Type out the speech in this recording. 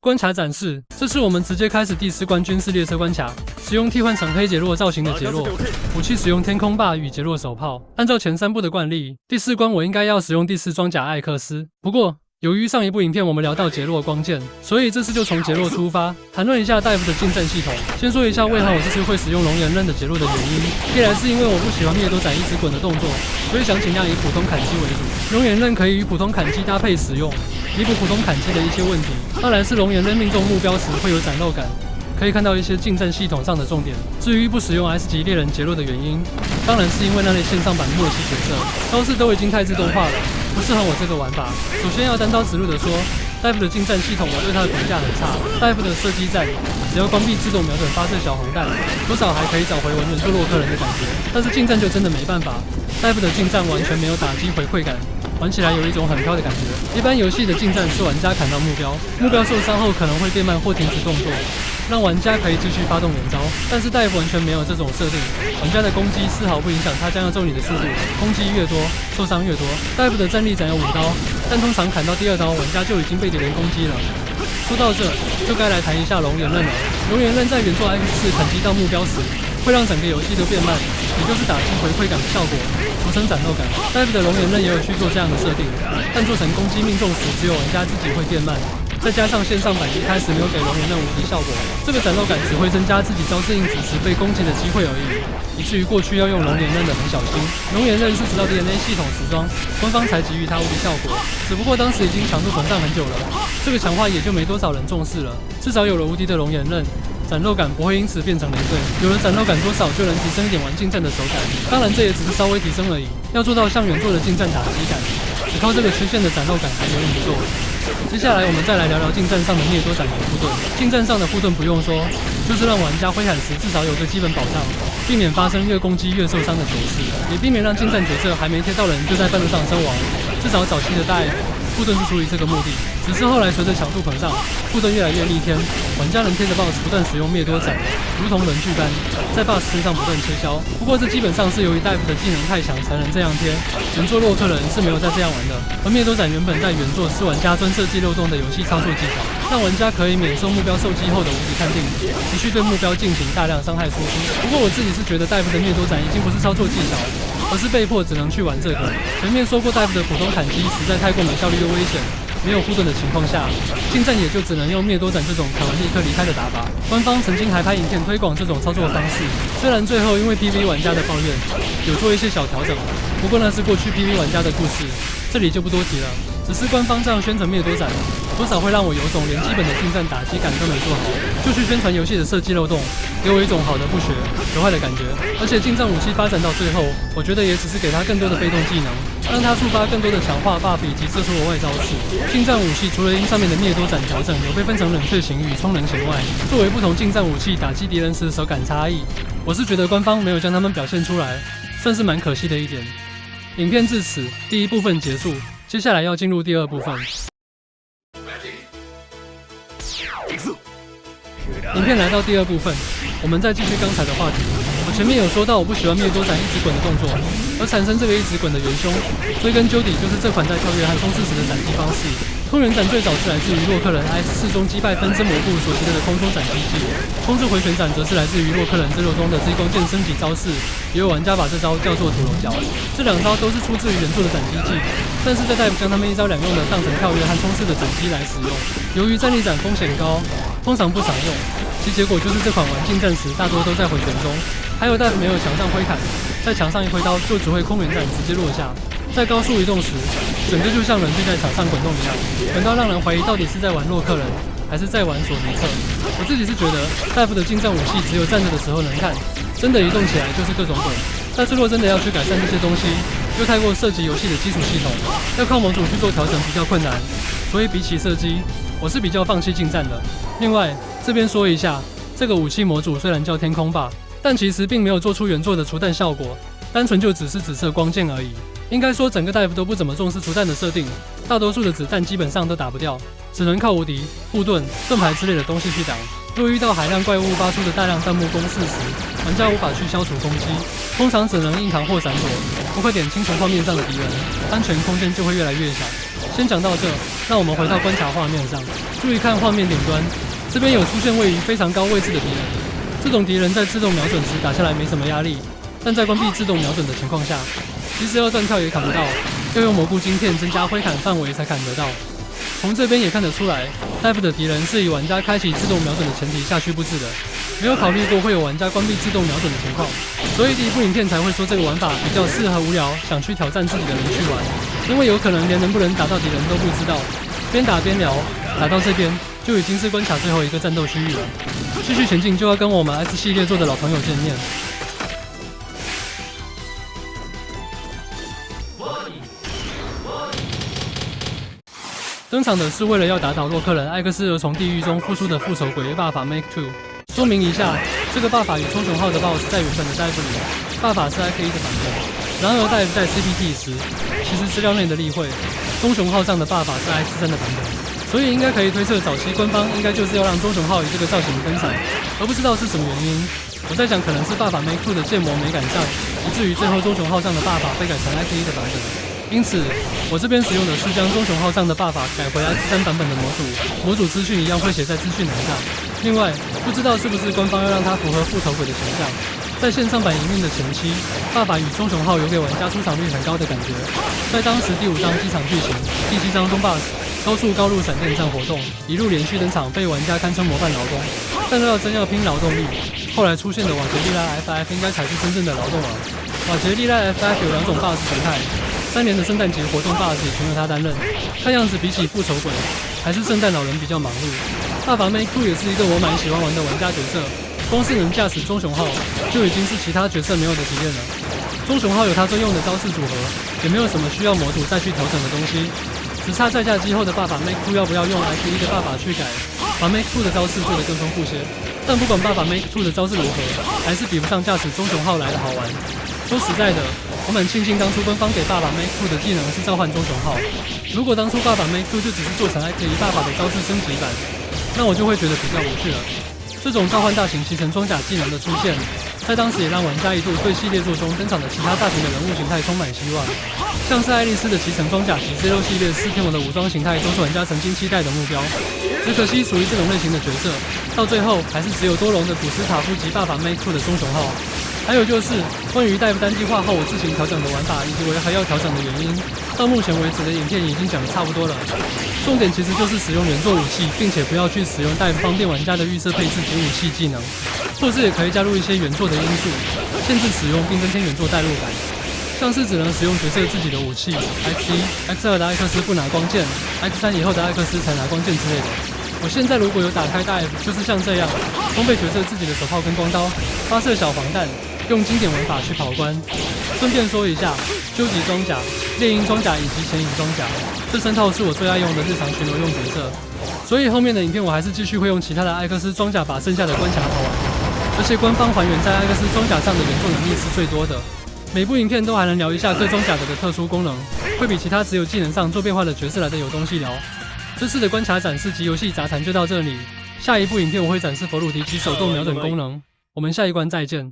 关卡展示，这次我们直接开始第4关军事列车关卡，使用替换成黑杰洛造型的杰洛，武器使用天空霸与杰洛手炮。按照前3部的惯例，第4关我应该要使用第4装甲艾克斯，不过由于上一部影片我们聊到杰洛光剑，所以这次就从杰洛出发，谈论一下戴夫的近战系统。先说一下为何我这次会使用龙岩刃的杰洛的原因，一来是因为我不喜欢灭多斩一直滚的动作，所以想尽量以普通砍击为主。龙岩刃可以与普通砍击搭配使用，弥补普通砍击的一些问题。二来是龙岩刃命中目标时会有斩肉感，可以看到一些近战系统上的重点。至于不使用 S 级猎人杰洛的原因，当然是因为那类线上版默契角色招式都已经太自动化了，不适合我这个玩法。首先要单刀直入的说，戴夫的近战系统我对他的评价很差。戴夫的射击战只要关闭自动瞄准发射小红弹，多少还可以找回完全做洛克人的感觉，但是近战就真的没办法。戴夫的近战完全没有打击回馈感，玩起来有一种很飘的感觉。一般游戏的近战是玩家砍到目标受伤后可能会变慢或停止动作，让玩家可以继续发动连招，但是戴夫完全没有这种设定，玩家的攻击丝毫不影响他将要揍你的速度，攻击越多受伤越多。戴夫的战力斩有5刀，但通常砍到第2刀玩家就已经被敌人攻击了。说到这，就该来谈一下龙岩刃了。龙岩刃在原作 X4 砍击到目标时，会让整个游戏都变慢，也就是打击回馈感的效果，俗称斩肉感。戴夫的龙岩刃也有去做这样的设定，但做成攻击命中时，只有玩家自己会变慢。再加上线上版一开始没有给龙岩刃无敌效果，这个斩肉感只会增加自己招式硬直时被攻击的机会而已，以至于过去要用龙岩刃的很小心。龙岩刃是直到 DNA 系统时装，官方才给予它无敌效果，只不过当时已经强度膨胀很久了，这个强化也就没多少人重视了。至少有了无敌的龙岩刃，斩肉感不会因此变成累赘，有了斩肉感多少就能提升一点玩近战的手感，当然这也只是稍微提升而已，要做到像原作的近战打击感，只靠这个曲线的斩肉感还远远不够。接下来我们再来聊聊近战上的灭多斩与护盾。近战上的护盾不用说，就是让玩家挥砍时至少有个基本保障，避免发生越攻击越受伤的糗事，也避免让近战角色还没贴到人就在半路上身亡。至少早期的大护盾是出于这个目的，只是后来随着强度膨胀，护盾越来越逆天，玩家能贴着 BOSS 不断使用灭多斩，如同轮锯般在 BOSS 身上不断切削。不过这基本上是由于戴夫的技能太强才能这样贴，原作洛克人是没有再这样玩的。而灭多斩原本在原作是玩家专设计漏洞的游戏操作技巧，让玩家可以免受目标受击后的无敌判定，持续对目标进行大量伤害输出。不过我自己是觉得戴夫的灭多斩已经不是操作技巧，而是被迫只能去玩这个。前面说过戴夫的普通砍击实在太过没效率又危险，没有护盾的情况下，近战也就只能用灭多斩这种砍完立刻离开的打法。官方曾经还拍影片推广这种操作方式，虽然最后因为 PV 玩家的抱怨有做一些小调整，不过那是过去 PV 玩家的故事，这里就不多提了。只是官方这样宣传灭多斩，多少会让我有种连基本的近战打击感都没做好，就去宣传游戏的设计漏洞，给我一种好的不学学坏的感觉。而且近战武器发展到最后，我觉得也只是给他更多的被动技能，让他触发更多的强化 buff 以及射出额外招式。近战武器除了因上面的灭多斩调整有被分成冷却型与充能型外，作为不同近战武器打击敌人时手感差异，我是觉得官方没有将他们表现出来，算是蛮可惜的一点。影片至此第1部分结束，接下来要进入第2部分。影片来到第2部分，我们再继续刚才的话题。我前面有说到我不喜欢灭多斩一直滚的动作，而产生这个一直滚的元凶，追根究底就是这款在跳跃和冲刺时的斩击方式。空元斩最早是来自于洛克人 X4 中击败分身魔部所习得的空中斩击技，冲刺回旋斩则是来自于洛克人之路中的 Z 光剑升级招式，也有玩家把这招叫做土楼脚。这2招都是出自于原作的斩击技，但是在戴夫将他们一招两用的当成跳跃和冲刺的斩击来使用。由于战力斩风险高，通常不常用，其结果就是这款玩近战时大多都在回旋中。还有戴夫没有墙上挥砍，在墙上一挥刀就只会空元斩直接落下。在高速移动时，整个就像人就在场上滚动一样，滚到让人怀疑到底是在玩洛克人，还是在玩索尼克。我自己是觉得戴夫的近战武器只有站着的时候能看，真的移动起来就是各种滚。但是若真的要去改善这些东西，又太过涉及游戏的基础系统，要靠模组去做调整比较困难，所以比起射击，我是比较放弃近战的。另外，这边说一下，这个武器模组虽然叫天空霸，但其实并没有做出原作的除弹效果，单纯就只是紫色光剑而已。应该说整个戴夫都不怎么重视除弹的设定，大多数的子弹基本上都打不掉，只能靠无敌、护盾、盾牌之类的东西去挡。若遇到海量怪物发出的大量弹幕攻势时，玩家无法去消除攻击，通常只能硬扛或闪躲，不快点清除画面上的敌人，安全空间就会越来越小。先讲到这，那我们回到观察画面上，注意看画面顶端，这边有出现位于非常高位置的敌人。这种敌人在自动瞄准时打下来没什么压力，但在关闭自动瞄准的情况下，即使要断跳也砍不到，要用蘑菇晶片增加挥砍范围才砍得到。从这边也看得出来 ，Dive 的敌人是以玩家开启自动瞄准的前提下去布置的，没有考虑过会有玩家关闭自动瞄准的情况，所以第一部影片才会说这个玩法比较适合无聊想去挑战自己的人去玩，因为有可能连能不能打到敌人都不知道，边打边聊，打到这边就已经是关卡最后一个战斗区域了。继续前进就要跟我们 X 系列做的老朋友见面。登场的是为了要打倒洛克人艾克斯而从地狱中复出的复仇鬼爸法 Make Two。说明一下，这个爸法与冲熊号的 BOSS 在原本的 Dive 里，爸法是 IK1 的版本。然而 Dive 在 CPT 时，其实资料内的例会，棕熊号上的爸法是 X3 的版本，所以应该可以推测早期官方应该就是要让棕熊号以这个造型登场，而不知道是什么原因。我在想，可能是爸法 Make Two 的建模没赶上，以至于最后棕熊号上的爸法被改成 IK1 的版本。因此，我这边使用的是将棕熊号上的爸法改回 X3 版本的模组，模组资讯一样会写在资讯栏上。另外，不知道是不是官方要让它符合复仇鬼的形象，在线上版营运的前期，爸法与棕熊号有给玩家出场率很高的感觉。在当时第5章机场剧情、第7章中 BOSS 高速高路闪电战活动一路连续登场，被玩家堪称模范劳工。但若真要拼劳动力，后来出现的瓦杰利拉 FF 应该才是真正的劳动王。瓦杰利拉 FF 有2种 BOSS 形态。3年的圣诞节活动 BOSS 也全由他担任，看样子比起复仇鬼，还是圣诞老人比较忙碌。爸法 Make Two 也是一个我蛮喜欢玩的玩家角色，光是能驾驶棕熊号，就已经是其他角色没有的体验了。棕熊号有他专用的招式组合，也没有什么需要模组再去调整的东西，只差在驾机后的爸法 Make Two 要不要用 IK1 的爸法去改，把 Make Two 的招式做得更丰富些。但不管爸法 Make Two 的招式如何，还是比不上驾驶棕熊号来的好玩。说实在的，我蛮庆幸当初官方给爸爸 Make Two 的技能是召唤棕熊号。如果当初爸爸 Make Two 就只是做成 IK1 爸爸的招式升级版，那我就会觉得比较无趣了。这种召唤大型骑乘装甲技能的出现，在当时也让玩家一度对系列作中登场的其他大型的人物形态充满希望，像是爱丽丝的骑乘装甲及 Zero 系列4天王的武装形态都是玩家曾经期待的目标。只可惜属于这种类型的角色，到最后还是只有多龙的古斯塔夫及爸爸 Make Two 的棕熊号。还有就是关于Dive单机化后自行调整的玩法以及为何要调整的原因，到目前为止的影片已经讲得差不多了。重点其实就是使用原作武器，并且不要去使用Dive方便玩家的预设配置及武器技能，或是也可以加入一些原作的因素，限制使用并增添原作代入感，像是只能使用角色自己的武器 X1、X2 的艾克斯不拿光剑 ，X3 以后的艾克斯才拿光剑之类的。我现在如果有打开Dive，就是像这样，装备角色自己的手炮跟光刀，发射小防弹。用经典玩法去跑关。顺便说一下，究极装甲、猎鹰装甲以及潜影装甲这3套是我最爱用的日常巡逻用角色，所以后面的影片我还是继续会用其他的艾克斯装甲把剩下的关卡跑完。而且官方还原在艾克斯装甲上的原作能力是最多的，每部影片都还能聊一下各装甲的特殊功能，会比其他只有技能上做变化的角色来的有东西聊。这次的关卡展示及游戏杂谈就到这里，下一部影片我会展示佛鲁提及手动瞄准功能，我们下一关再见。